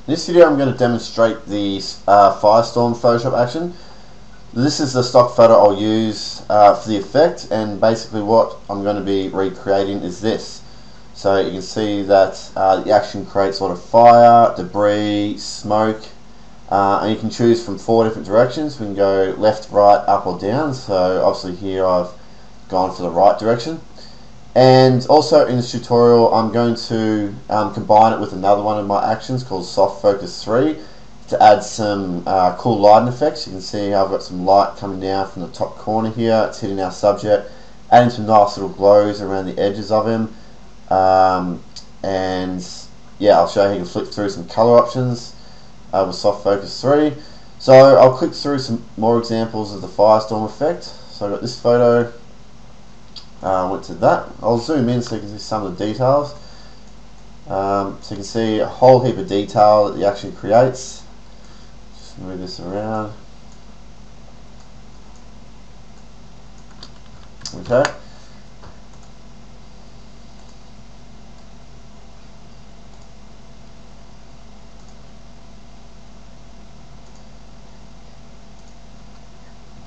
In this video I'm going to demonstrate the FireStorm Photoshop action. This is the stock photo I'll use for the effect, and basically what I'm going to be recreating is this. So you can see that the action creates a lot of fire, debris, smoke, and you can choose from 4 different directions. We can go left, right, up or down. So obviously here I've gone for the right direction. And also in this tutorial I'm going to combine it with another one of my actions called Soft Focus 3 to add some cool lighting effects. You can see I've got some light coming down from the top corner here. It's hitting our subject, adding some nice little glows around the edges of him. And yeah, I'll show you how you can flick through some color options with Soft Focus 3. So I'll click through some more examples of the Firestorm effect. So I've got this photo. Went to that. I'll zoom in so you can see some of the details. So you can see a whole heap of detail that the action creates. Just move this around. Okay.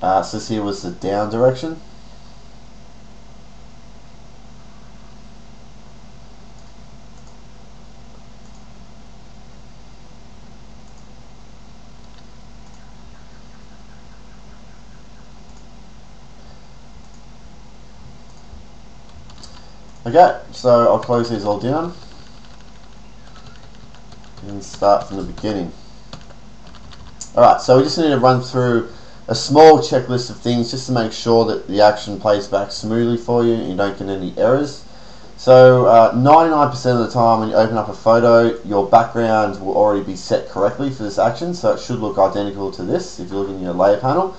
So this here was the down direction. Okay, so I'll close these all down and start from the beginning. Alright, so we just need to run through a small checklist of things just to make sure that the action plays back smoothly for you and you don't get any errors. So 99% of the time when you open up a photo, your background will already be set correctly for this action, so it should look identical to this if you look in your layer panel.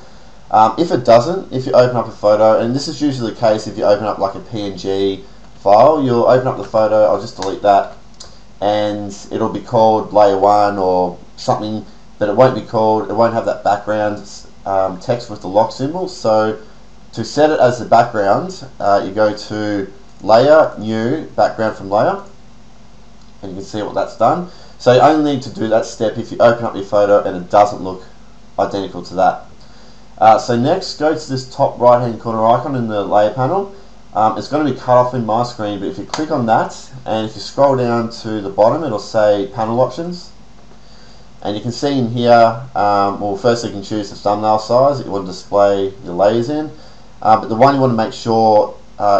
If it doesn't, if you open up a photo, and this is usually the case if you open up like a PNG file, you'll open up the photo, I'll just delete that, and it'll be called layer 1 or something, but it won't be called, it won't have that background text with the lock symbol. So to set it as the background, you go to layer, new, background from layer, and you can see what that's done. So you only need to do that step if you open up your photo and it doesn't look identical to that. So next, go to this top right hand corner icon in the layer panel. It's going to be cut off in my screen, but if you click on that and if you scroll down to the bottom, it'll say panel options, and you can see in here, well, first you can choose the thumbnail size that you want to display your layers in, but the one you want to make sure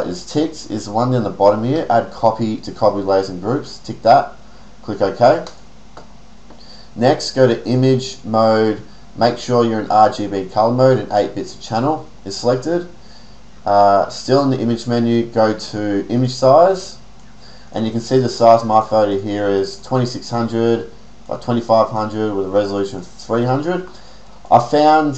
is ticked is the one down the bottom here, add copy to copy layers and groups. Tick that, click OK. Next, go to image mode, make sure you're in RGB color mode and 8 bits of channel is selected. Still in the image menu, go to image size, and you can see the size of my photo here is 2600 by 2500 with a resolution of 300. I found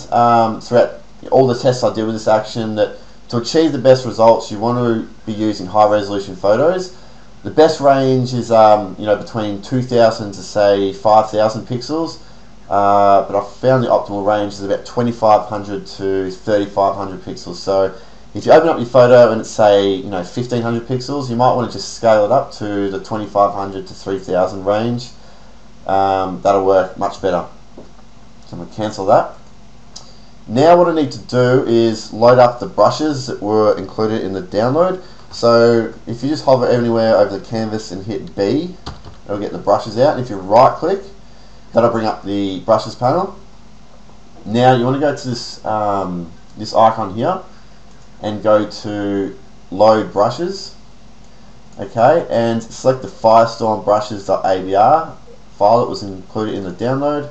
throughout all the tests I did with this action that to achieve the best results you want to be using high resolution photos. The best range is between 2000 to say 5000 pixels, but I found the optimal range is about 2500 to 3500 pixels. So if you open up your photo and it's say 1500 pixels, you might want to just scale it up to the 2500 to 3000 range. That'll work much better. So I'm going to cancel that. Now what I need to do is load up the brushes that were included in the download. So if you just hover anywhere over the canvas and hit B, it'll get the brushes out, and if you right click, that'll bring up the brushes panel. Now you want to go to this this icon here and go to load brushes, okay, and select the firestorm brushes.abr file that was included in the download.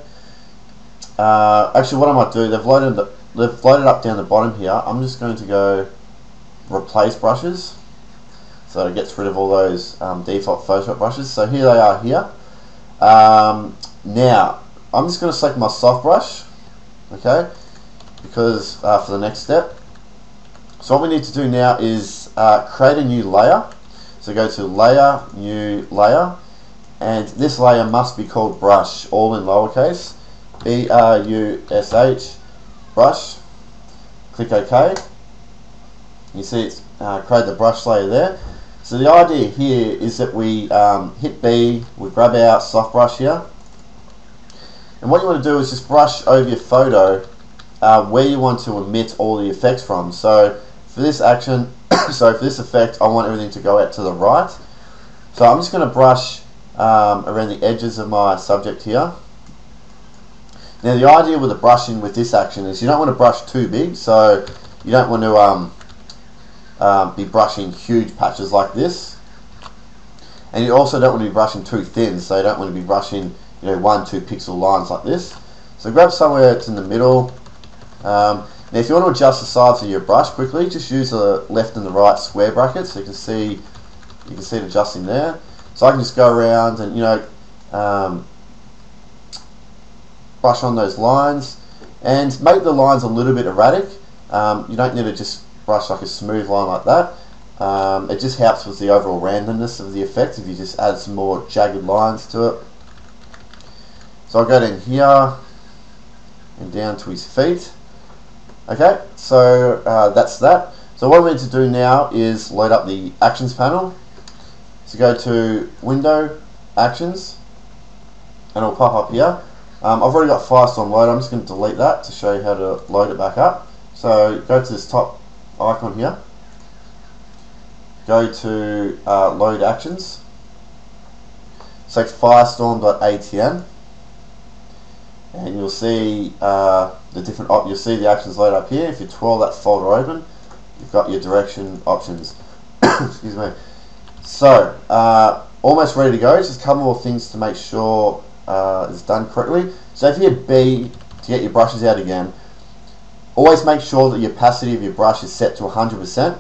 Actually what I might do, they've loaded up down the bottom here. I'm just going to go replace brushes, so it gets rid of all those default Photoshop brushes. So here they are here. Now I'm just going to select my soft brush, okay, because for the next step. So what we need to do now is create a new layer. So go to layer, new layer, and this layer must be called brush, all in lowercase, B-R-U-S-H, brush. Click OK. You see it's created the brush layer there. So the idea here is that we hit B, we grab our soft brush here, And what you want to do is just brush over your photo where you want to emit all the effects from. So for this action, so for this effect, I want everything to go out to the right. So I'm just going to brush around the edges of my subject here. Now the idea with the brushing with this action is you don't want to brush too big, so you don't want to be brushing huge patches like this. And you also don't want to be brushing too thin, so you don't want to be brushing 1-2 pixel lines like this. So grab somewhere that's in the middle. Now if you want to adjust the size of your brush quickly, just use the left and the right square brackets so you can see it adjusting there. So I can just go around and brush on those lines and make the lines a little bit erratic. You don't need to just brush like a smooth line like that. It just helps with the overall randomness of the effect if you just add some more jagged lines to it. So I'll go down here and down to his feet. Okay, so that's that. So what we need to do now is load up the actions panel. So go to Window, Actions, and it'll pop up here. I've already got FireStorm loaded. I'm just going to delete that to show you how to load it back up. So go to this top icon here. Go to Load Actions. Select firestorm.atm, and you'll see the different you'll see the actions load up here. If you twirl that folder open, you've got your direction options. Excuse me. So almost ready to go. Just a couple more things to make sure it's done correctly. So if you hit B to get your brushes out again, always make sure that your opacity of your brush is set to 100%.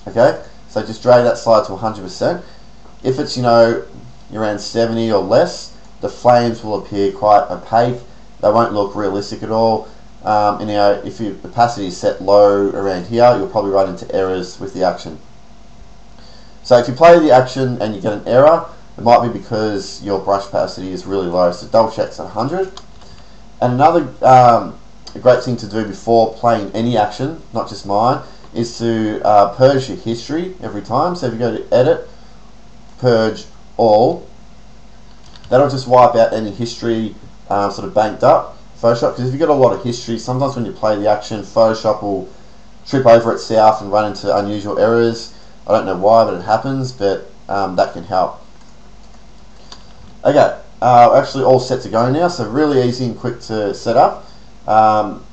Okay, so just drag that slide to 100%. If it's around 70 or less, the flames will appear quite opaque. They won't look realistic at all. And if your opacity is set low around here, you'll probably run into errors with the action. So if you play the action and you get an error, it might be because your brush opacity is really low. So double check it's at 100. And another great thing to do before playing any action, not just mine, is to purge your history every time. So if you go to Edit, Purge All, that'll just wipe out any history sort of banked up Photoshop, because if you've got a lot of history, sometimes when you play the action, Photoshop will trip over itself and run into unusual errors. I don't know why, but it happens, but that can help. Okay, actually all set to go now, so really easy and quick to set up.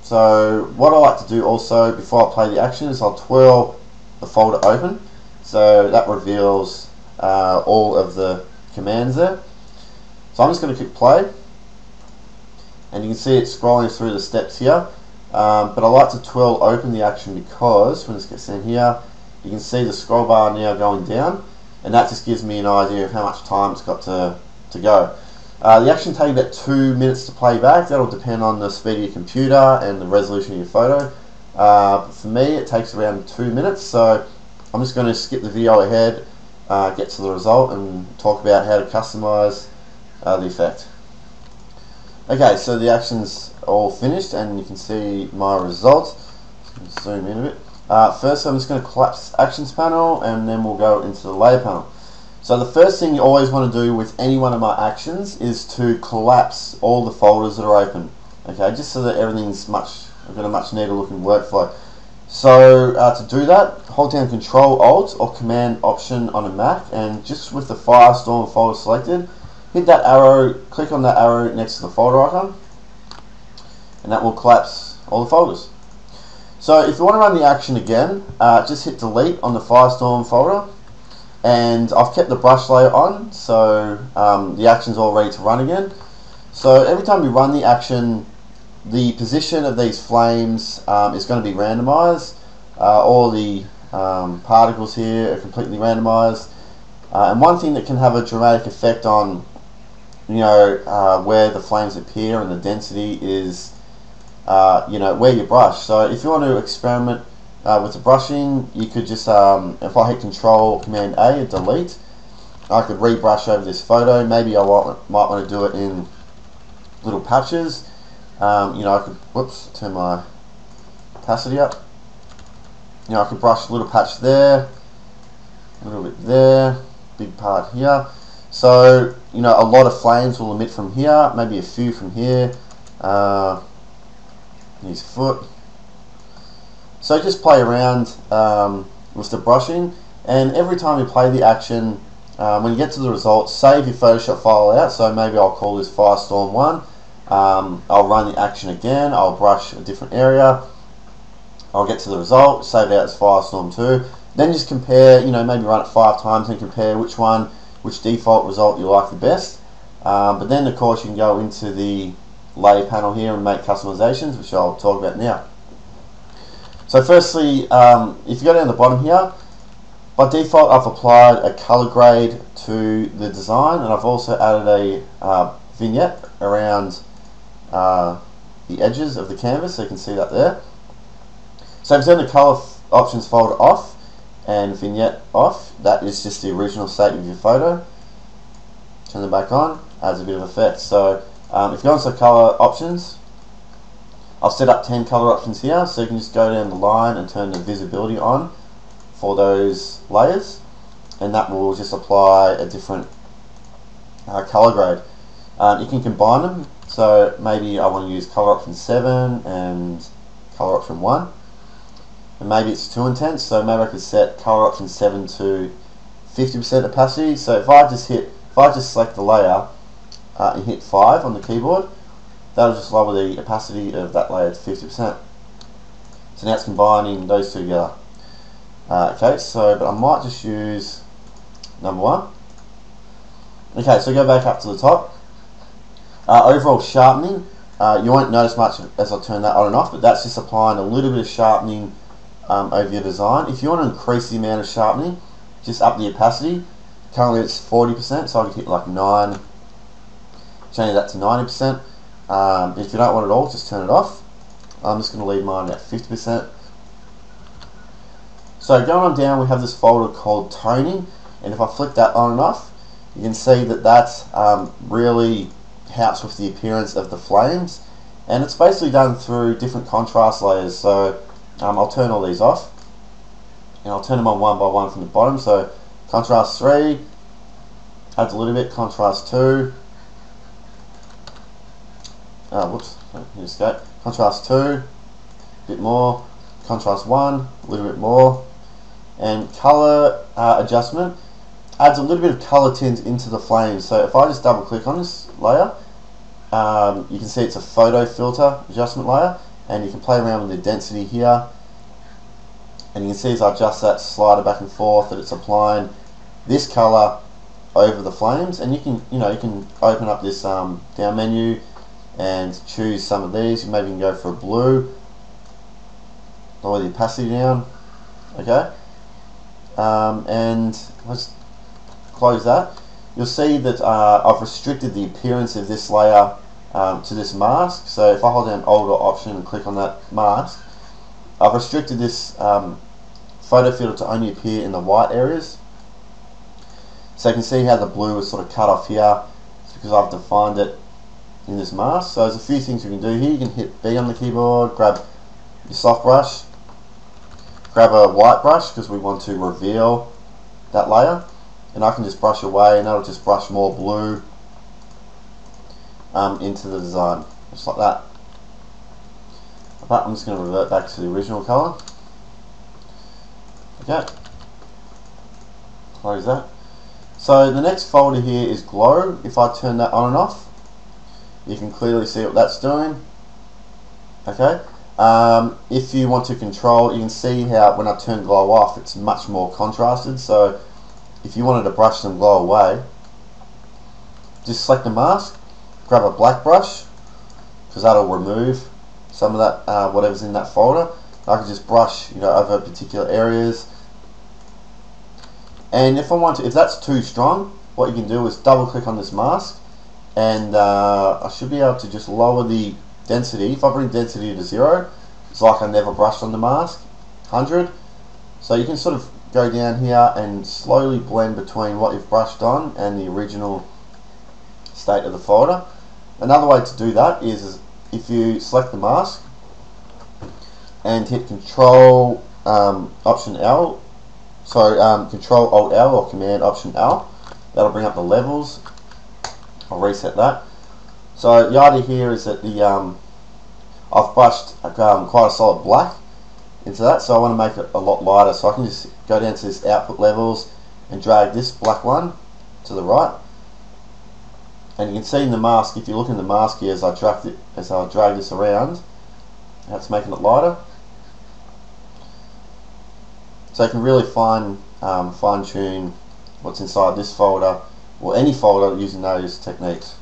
So what I like to do also before I play the action is I'll twirl the folder open, so that reveals all of the commands there. So I'm just going to click play, and you can see it scrolling through the steps here, but I like to twirl open the action because when this gets in here, you can see the scroll bar now going down, and that just gives me an idea of how much time it's got to go. The action takes about 2 minutes to play back. That'll depend on the speed of your computer and the resolution of your photo. For me, it takes around 2 minutes, so I'm just going to skip the video ahead, get to the result, and talk about how to customize the effect. Okay, so the action's all finished, and you can see my result. Zoom in a bit. First, I'm just going to collapse Actions panel, and then we'll go into the Layer panel. So the first thing you always want to do with any one of my actions is to collapse all the folders that are open. Okay, just so that everything's got a much neater looking workflow. So to do that, hold down Control Alt or Command Option on a Mac, and just with the FireStorm folder selected, hit that arrow, click on that arrow next to the folder icon, and that will collapse all the folders. So if you want to run the action again, just hit delete on the FireStorm folder, and I've kept the brush layer on, so the action's all ready to run again. So every time you run the action, the position of these flames is going to be randomized. All the particles here are completely randomized. And one thing that can have a dramatic effect on where the flames appear and the density is where you brush. So if you want to experiment with the brushing, you could just if I hit Control Command A and delete, I could rebrush over this photo. Maybe I might want to do it in little patches. I could turn my opacity up. I could brush a little patch there, a little bit there, big part here. So So, you know, a lot of flames will emit from here, maybe a few from here, his foot. So just play around with the brushing, and every time you play the action, when you get to the result, save your Photoshop file out. So maybe I'll call this FireStorm 1. I'll run the action again, I'll brush a different area, I'll get to the result, save it out as FireStorm 2. Then just compare, you know, maybe run it 5 times and compare which default result you like the best. But then of course you can go into the layer panel here and make customizations, which I'll talk about now. So firstly, if you go down the bottom here, by default I've applied a color grade to the design, and I've also added a vignette around the edges of the canvas, so you can see that there. So I've turned the color options folder off and vignette off. That is just the original state of your photo. Turn them back on, adds a bit of effect. So if you go into color options, I've set up 10 color options here, so you can just go down the line and turn the visibility on for those layers, and that will just apply a different color grade. You can combine them, so maybe I want to use color option 7 and color option 1, and maybe it's too intense, so maybe I could set color option 7 to 50% opacity. So if I just select the layer and hit 5 on the keyboard, that'll just lower the opacity of that layer to 50%. So now it's combining those two together. Okay, so but I might just use number 1. Okay, so go back up to the top. Overall sharpening, you won't notice much as I turn that on and off, but that's just applying a little bit of sharpening over your design. If you want to increase the amount of sharpening, just up the opacity. Currently it's 40%, so I could hit like 9, change that to 90%. If you don't want it all, just turn it off. I'm just going to leave mine at 50%. So going on down, we have this folder called toning, and if I flick that on and off, you can see that really helps with the appearance of the flames, and it's basically done through different contrast layers. So I'll turn all these off, and I'll turn them on one by one from the bottom. So contrast 3 adds a little bit, contrast 2, whoops, here escape. Contrast 2, a bit more, contrast 1, a little bit more, and color adjustment adds a little bit of color tint into the flames. So if I just double click on this layer, you can see it's a photo filter adjustment layer, and you can play around with the density here, and you can see as I adjust that slider back and forth that it's applying this color over the flames. And you can open up this down menu and choose some of these. Maybe you can go for a blue, lower the opacity down. Okay, and let's close that. You'll see that I've restricted the appearance of this layer to this mask. So if I hold down Alt or Option and click on that mask, I've restricted this photo filter to only appear in the white areas. So you can see how the blue is sort of cut off here. It's because I've defined it in this mask. So there's a few things we can do here. You can hit B on the keyboard, grab your soft brush, grab a white brush because we want to reveal that layer, and I can just brush away, and that'll just brush more blue into the design, just like that. But I'm just going to revert back to the original color. Okay, close that. So the next folder here is glow. If I turn that on and off, you can clearly see what that's doing. Okay, if you want to control, you can see how when I turn glow off, it's much more contrasted. So if you wanted to brush some glow away, just select the mask, grab a black brush, because that'll remove some of that whatever's in that folder. I can just brush, over particular areas. And if that's too strong, what you can do is double click on this mask, and I should be able to just lower the density. If I bring density to 0, it's like I never brushed on the mask. 100. So you can sort of go down here and slowly blend between what you've brushed on and the original state of the folder. Another way to do that is if you select the mask and hit Control Option L, Control Alt L or Command Option L, That'll bring up the levels. I'll reset that. So the idea here is that I've brushed quite a solid black into that, so I want to make it a lot lighter. So I can just go down to this output levels and drag this black one to the right. And you can see in the mask, if you look in the mask here, as I drag this around, that's making it lighter. So you can really fine tune what's inside this folder or any folder using those techniques.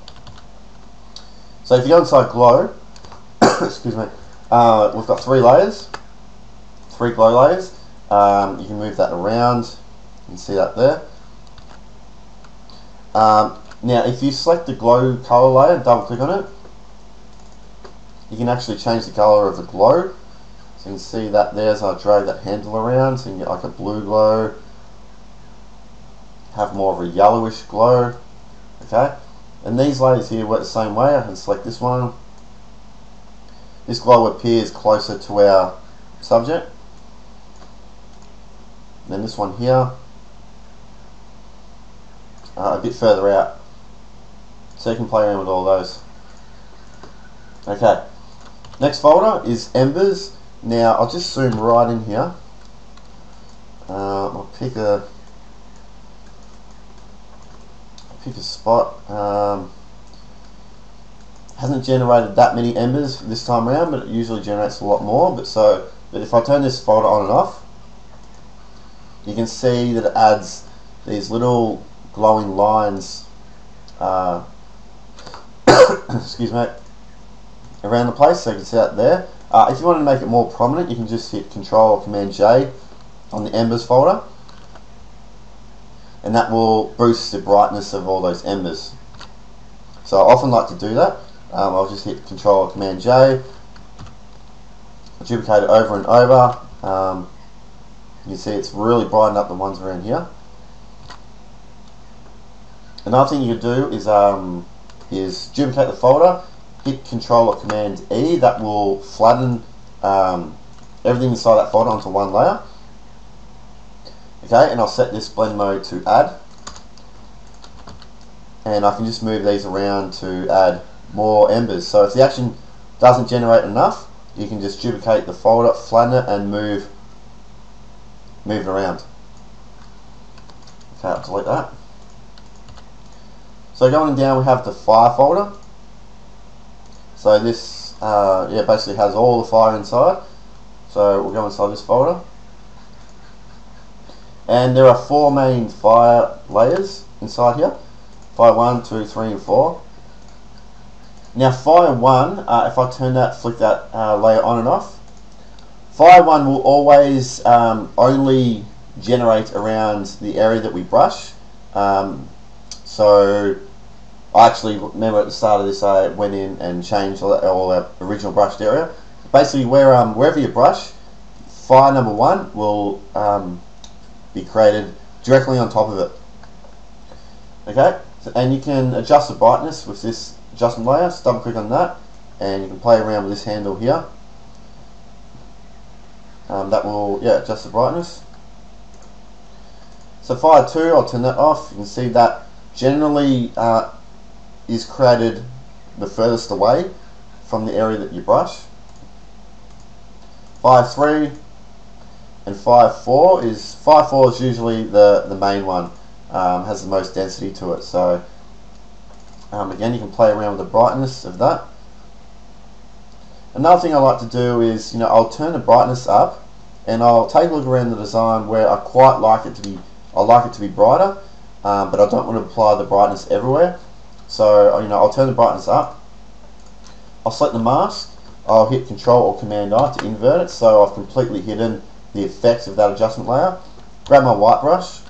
So if you go inside Glow, excuse me, we've got 3 layers, 3 glow layers. You can move that around. You can see that there. Now if you select the glow color layer, double click on it, you can actually change the color of the glow. So you can see that there as I drag that handle around, so you can get like a blue glow, have more of a yellowish glow. Okay, and these layers here work the same way. I can select this one. This glow appears closer to our subject. And then this one here, a bit further out. So you can play around with all those. Okay, next folder is Embers. Now I'll just zoom right in here. I'll pick a spot. Hasn't generated that many embers this time around, but it usually generates a lot more. But if I turn this folder on and off, you can see that it adds these little glowing lines excuse me, around the place, so you can see that there. If you want to make it more prominent, you can just hit Control or Command J on the embers folder, and that will boost the brightness of all those embers. So I often like to do that. I'll just hit Control or Command J, duplicate it over and over. You can see it's really brightened up the ones around here. Another thing you can do is duplicate the folder, hit Control or Command E. That will flatten everything inside that folder onto one layer. Okay, and I'll set this blend mode to add, and I can just move these around to add more embers. So if the action doesn't generate enough, you can just duplicate the folder, flatten it, and move it around. Okay, I'll delete that. So going down, we have the fire folder. So this basically has all the fire inside. So we'll go inside this folder. And there are 4 main fire layers inside here. Fire 1, 2, 3, and 4. Now fire 1, if I turn that, flick that layer on and off, fire 1 will always only generate around the area that we brush. So I actually remember at the start of this, I went in and changed all our original brushed area. Basically, wherever you brush, fire number 1 will be created directly on top of it. Okay, and you can adjust the brightness with this adjustment layer. So double click on that, and you can play around with this handle here. That will adjust the brightness. So fire 2, I'll turn that off. You can see that generally is created the furthest away from the area that you brush. Fire 3 and fire 4 is usually the main one, has the most density to it. So again, you can play around with the brightness of that. Another thing I like to do is, I'll turn the brightness up, and I'll take a look around the design where I quite like it to be. I like it to be brighter, but I don't want to apply the brightness everywhere. So I'll turn the brightness up. I'll select the mask. I'll hit Control or Command I to invert it, so I've completely hidden the effects of that adjustment layer. Grab my white brush,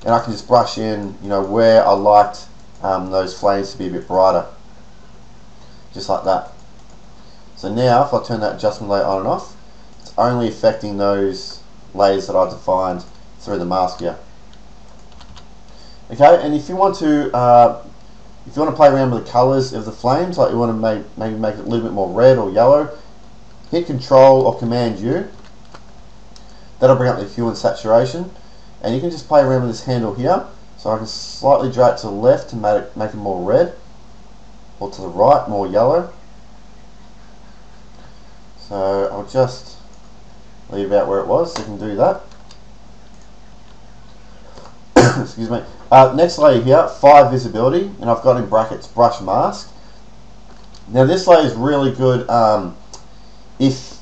and I can just brush in, where I liked those flames to be a bit brighter, just like that. So now, if I turn that adjustment layer on and off, it's only affecting those layers that I defined through the mask here. Okay, and if you want to play around with the colours of the flames, like you want to maybe make it a little bit more red or yellow, hit Control or Command U. That'll bring up the hue and saturation, and you can just play around with this handle here. So So I can slightly drag it to the left to make it more red, or to the right, more yellow. So I'll just leave it out where it was, so you can do that. Excuse me. Next layer here, fire visibility, and I've got in brackets brush mask. Now this layer is really good if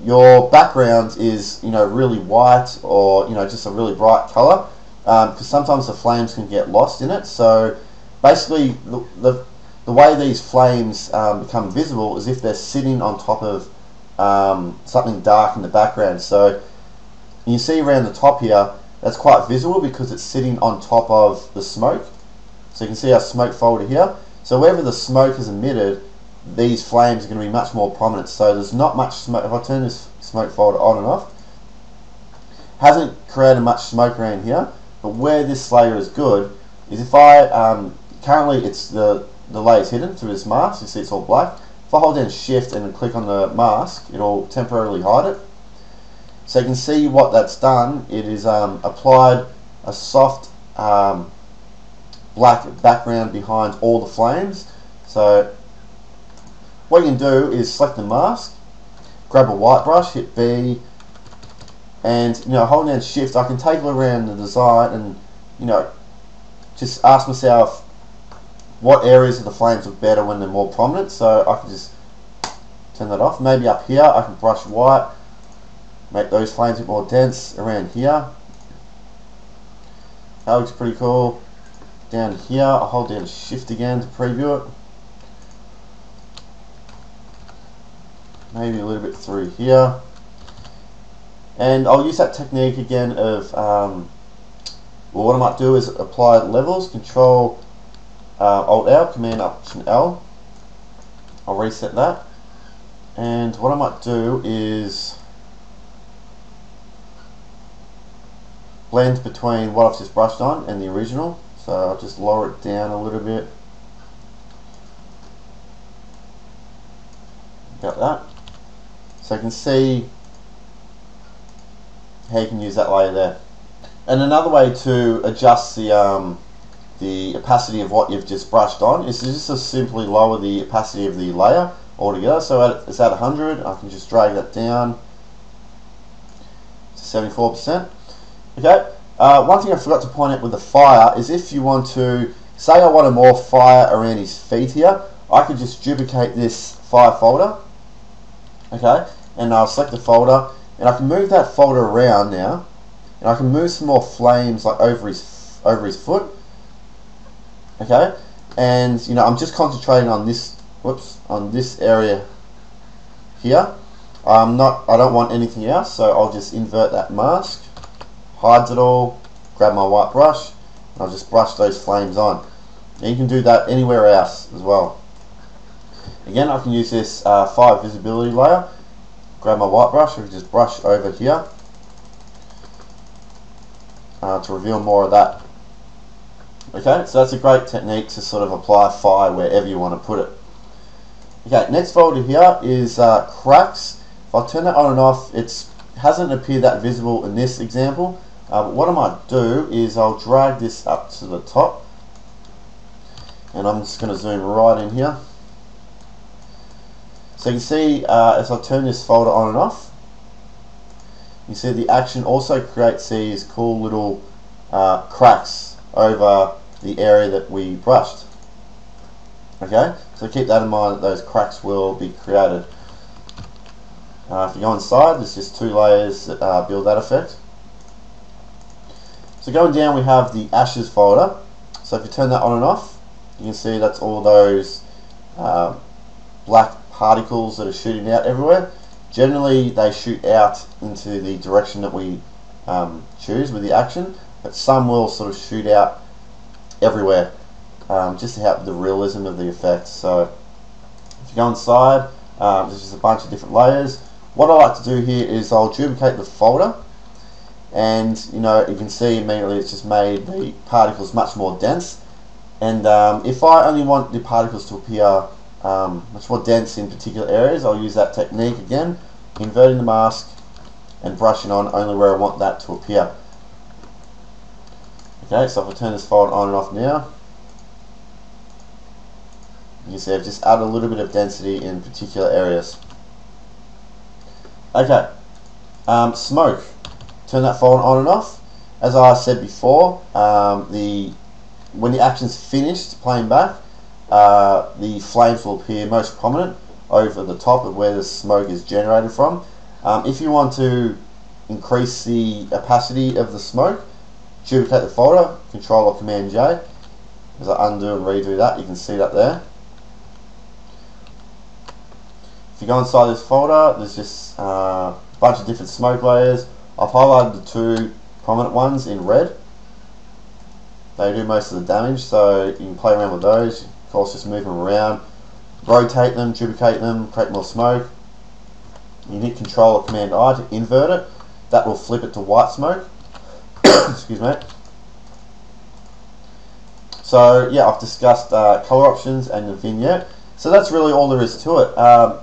your background is really white, or just a really bright color, because sometimes the flames can get lost in it. So basically the way these flames become visible is if they're sitting on top of something dark in the background. So you see around the top here, that's quite visible because it's sitting on top of the smoke. So you can see our smoke folder here. So wherever the smoke is emitted, these flames are going to be much more prominent. So there's not much smoke. If I turn this smoke folder on and off, hasn't created much smoke around here. But where this layer is good is if I currently it's the layer is hidden through this mask. You see it's all black. If I hold down Shift and click on the mask, it'll temporarily hide it. So you can see what that's done. It is applied a soft black background behind all the flames. So what you can do is select the mask, grab a white brush, hit B, and holding down Shift, I can take a look around the design and just ask myself what areas of the flames look better when they're more prominent. So I can just turn that off. Maybe up here I can brush white, make those flames a bit more dense around here. That looks pretty cool. Down here, I'll hold down Shift again to preview it. Maybe a little bit through here. And I'll use that technique again of, well, what I might do is apply levels, Control Alt L, Command Option L. I'll reset that. And what I might do is blend between what I've just brushed on and the original. So I'll just lower it down a little bit. Got that. So you can see how you can use that layer there. And another way to adjust the opacity of what you've just brushed on is just to simply lower the opacity of the layer altogether. So it's at 100. I can just drag that down to 74%. Okay. One thing I forgot to point out with the fire is if you want to, say I wanted more fire around his feet here, I could just duplicate this fire folder, okay, and I'll select the folder, and I can move that folder around now, and I can move some more flames like over his foot, okay, and I'm just concentrating on this, on this area here. I don't want anything else, so I'll just invert that mask. Hides it all, grab my white brush, and I'll just brush those flames on. And you can do that anywhere else as well. Again, I can use this fire visibility layer, grab my white brush, and just brush over here to reveal more of that. Okay, so that's a great technique to sort of apply fire wherever you want to put it. Okay, next folder here is cracks. If I turn that on and off, it hasn't appeared that visible in this example. But what I might do is I'll drag this up to the top, and I'm just going to zoom right in here. So you can see as I turn this folder on and off, you see the action also creates these cool little cracks over the area that we brushed. Okay, so keep that in mind that those cracks will be created. If you go inside, there's just two layers that build that effect. So going down, we have the ashes folder. So if you turn that on and off, you can see that's all those black particles that are shooting out everywhere. Generally, they shoot out into the direction that we choose with the action, but some will sort of shoot out everywhere, just to help the realism of the effect. So if you go inside, there's just a bunch of different layers. What I like to do here is I'll duplicate the folder, and you can see immediately it's just made the particles much more dense. And if I only want the particles to appear much more dense in particular areas, I'll use that technique again, inverting the mask and brushing on only where I want that to appear. Okay, so if I turn this folder on and off now, you can see I've just added a little bit of density in particular areas. Okay, smoke. Turn that folder on and off. As I said before, when the action's finished playing back, the flames will appear most prominent over the top of where the smoke is generated from. If you want to increase the opacity of the smoke, duplicate the folder, Control or Command J. As I undo and redo that, you can see that there. If you go inside this folder, there's just a bunch of different smoke layers. I've highlighted the two prominent ones in red. They do most of the damage, so you can play around with those. Of course, just move them around, rotate them, duplicate them, create more smoke. You hit Control or Command I to invert it. That will flip it to white smoke. Excuse me. So yeah, I've discussed color options and the vignette. So that's really all there is to it.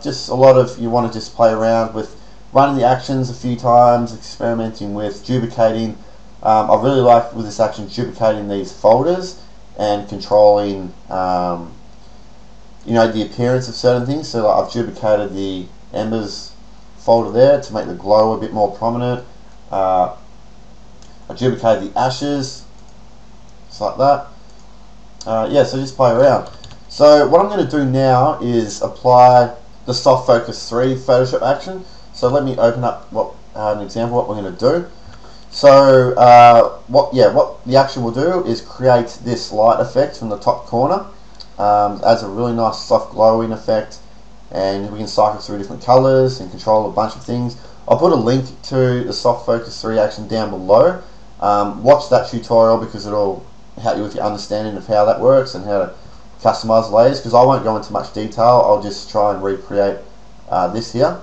Just a lot of, you want to just play around with running the actions a few times, experimenting with duplicating. I really like with this action duplicating these folders and controlling the appearance of certain things. So like I've duplicated the embers folder there to make the glow a bit more prominent. I duplicated the ashes, just like that. Yeah, so just play around. So what I'm going to do now is apply the Soft Focus 3 Photoshop action. So let me open up an example of what we're going to do. So what the action will do is create this light effect from the top corner. Adds a really nice soft glowing effect, and we can cycle through different colors and control a bunch of things. I'll put a link to the Soft Focus 3 action down below. Watch that tutorial because it'll help you with your understanding of how that works and how to customize layers, because I won't go into much detail. I'll just try and recreate this here.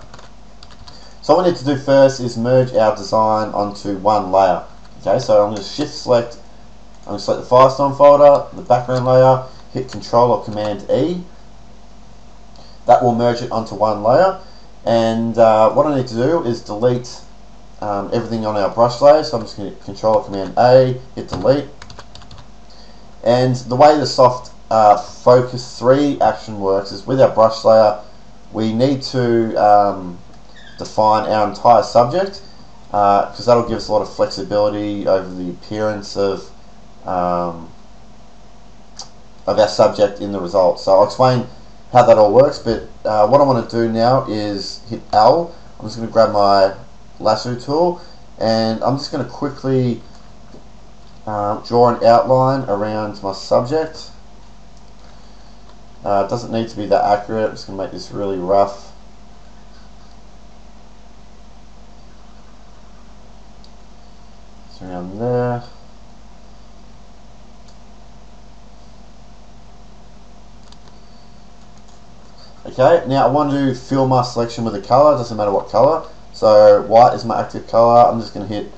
So what we need to do first is merge our design onto one layer. Okay, so I'm going to shift select, I'm going to select the FireStorm folder, the background layer, hit Control or Command E. That will merge it onto one layer. And what I need to do is delete everything on our brush layer. So I'm just going to Control or Command A, hit delete. And the way the Soft Focus 3 action works is with our brush layer, we need to define our entire subject, because that'll give us a lot of flexibility over the appearance of our subject in the result. So I'll explain how that all works, but what I want to do now is hit L. I'm just going to grab my lasso tool, and I'm just going to quickly draw an outline around my subject. It doesn't need to be that accurate. I'm just going to make this really rough. It's around there. Okay, now I want to fill my selection with a color. Doesn't matter what color. So white is my active color. I'm just going to hit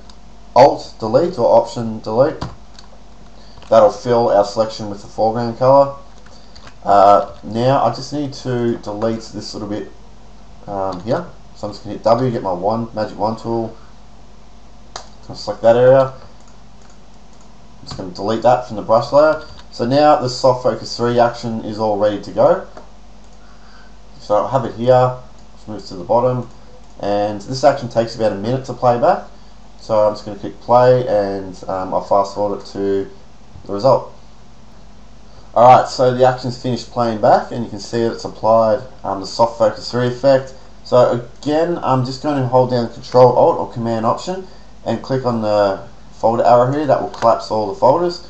Alt delete or Option delete. That'll fill our selection with the foreground color. Now I just need to delete this little bit here. So I'm just going to hit W, get my magic wand tool. I'm going to select that area. I'm just going to delete that from the brush layer. So now the Soft Focus 3 action is all ready to go. So I'll have it here. Just move to the bottom, and this action takes about a minute to play back. So I'm just going to click play, and I'll fast forward it to the result. Alright, so the action's finished playing back, and you can see that it's applied the Soft Focus 3 effect. So again, I'm just going to hold down Control Alt or Command Option and click on the folder arrow here. That will collapse all the folders.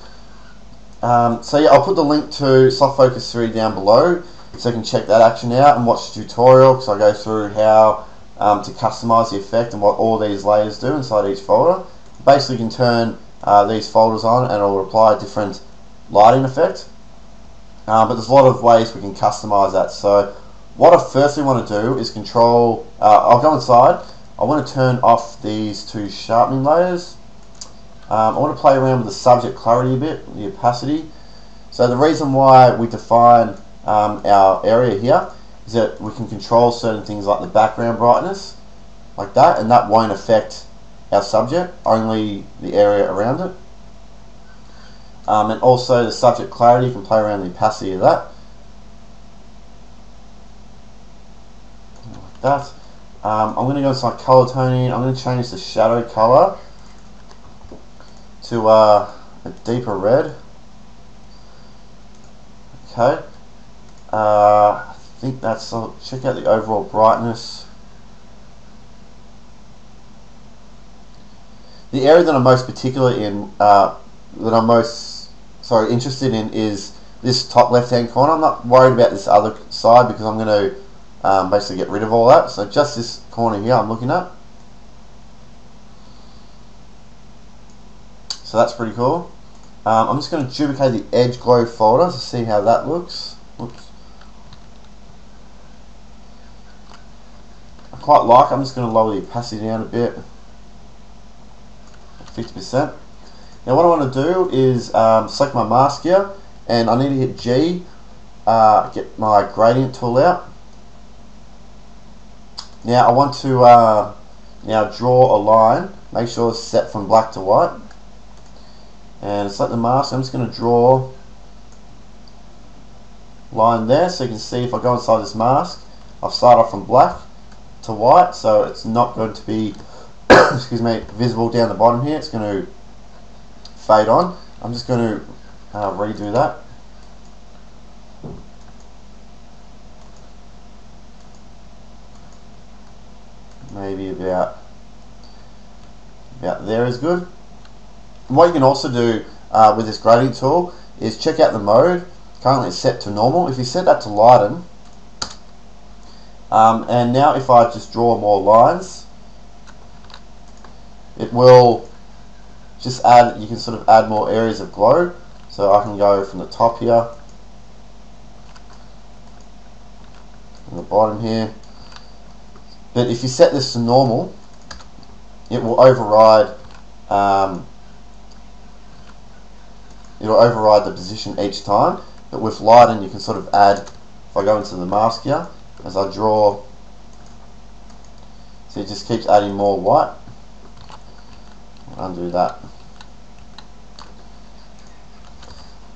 So yeah, I'll put the link to Soft Focus 3 down below, so you can check that action out and watch the tutorial, because I go through how to customize the effect and what all these layers do inside each folder. Basically, you can turn these folders on and it'll apply a different lighting effect. But there's a lot of ways we can customize that. So what I firstly want to do is I'll go inside. I want to turn off these two sharpening layers. I want to play around with the subject clarity a bit, the opacity. So the reason why we define our area here is that we can control certain things like the background brightness, like that, and that won't affect our subject, only the area around it. And also the subject clarity, you can play around the opacity of that. Like that. I'm going to go into my color toning. I'm going to change the shadow color to a deeper red. Okay. I think that's all. Check out the overall brightness. The area that I'm most particularly in, that I'm most interested in, is this top left hand corner. I'm not worried about this other side because I'm going to basically get rid of all that. So just this corner here I'm looking at. So that's pretty cool. I'm just going to duplicate the edge glow folder to see how that looks. Oops. I quite like it. I'm just going to lower the opacity down a bit. 50%. Now what I want to do is select my mask here, and I need to hit G, get my gradient tool out. Now I want to now draw a line, make sure it's set from black to white, and select the mask. I'm just going to draw a line there, so you can see if I go inside this mask, I've started off from black to white, so it's not going to be excuse me, visible down the bottom here. It's going to fade on. I'm just going to redo that. Maybe about there is good. And what you can also do with this gradient tool is check out the mode. Currently it's set to normal. If you set that to lighten, and now if I just draw more lines, it will just add, you can sort of add more areas of glow. So I can go from the top here, from the bottom here. But if you set this to normal, it will override the position each time. But with lighten, you can sort of add, if I go into the mask here, as I draw, so it just keeps adding more white. Undo that.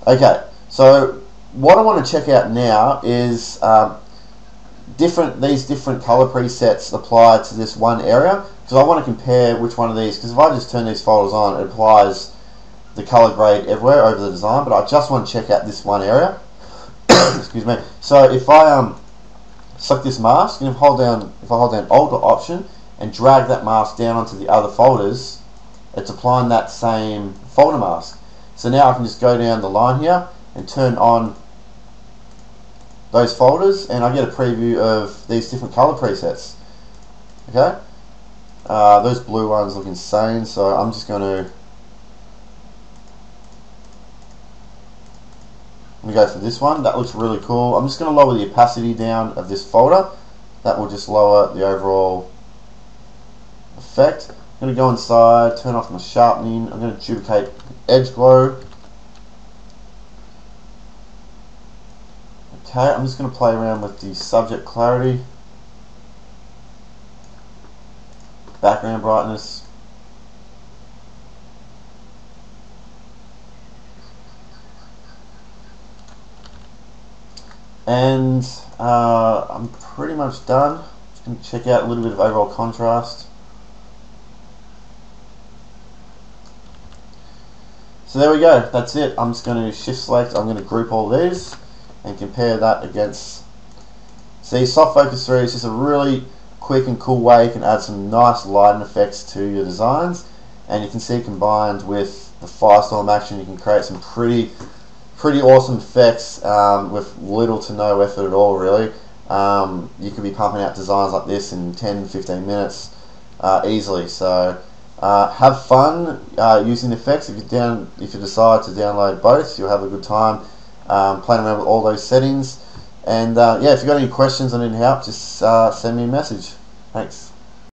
Okay, so what I want to check out now is these different color presets apply to this one area, because I want to compare which one of these, because if I just turn these folders on, it applies the color grade everywhere over the design, but I just want to check out this one area. Excuse me. So if I select this mask, and if I hold down Alt or Option and drag that mask down onto the other folders, it's applying that same folder mask. So now I can just go down the line here and turn on those folders, and I get a preview of these different color presets. Okay, those blue ones look insane, so I'm just going to go for this one. That looks really cool. I'm just going to lower the opacity down of this folder. That will just lower the overall effect. I'm going to go inside, turn off my sharpening. I'm going to duplicate edge glow. Okay, I'm just going to play around with the subject clarity, background brightness. And I'm pretty much done. Just going to check out a little bit of overall contrast. So there we go, that's it. I'm just going to shift select, I'm going to group all these and compare that against. See, Soft Focus 3 is just a really quick and cool way you can add some nice lighting effects to your designs, and you can see combined with the FireStorm action you can create some pretty awesome effects with little to no effort at all, really. You could be pumping out designs like this in 10-15 minutes easily. So have fun using the effects. If you decide to download both, you'll have a good time playing around with all those settings. And yeah, if you've got any questions or need help, just send me a message. Thanks.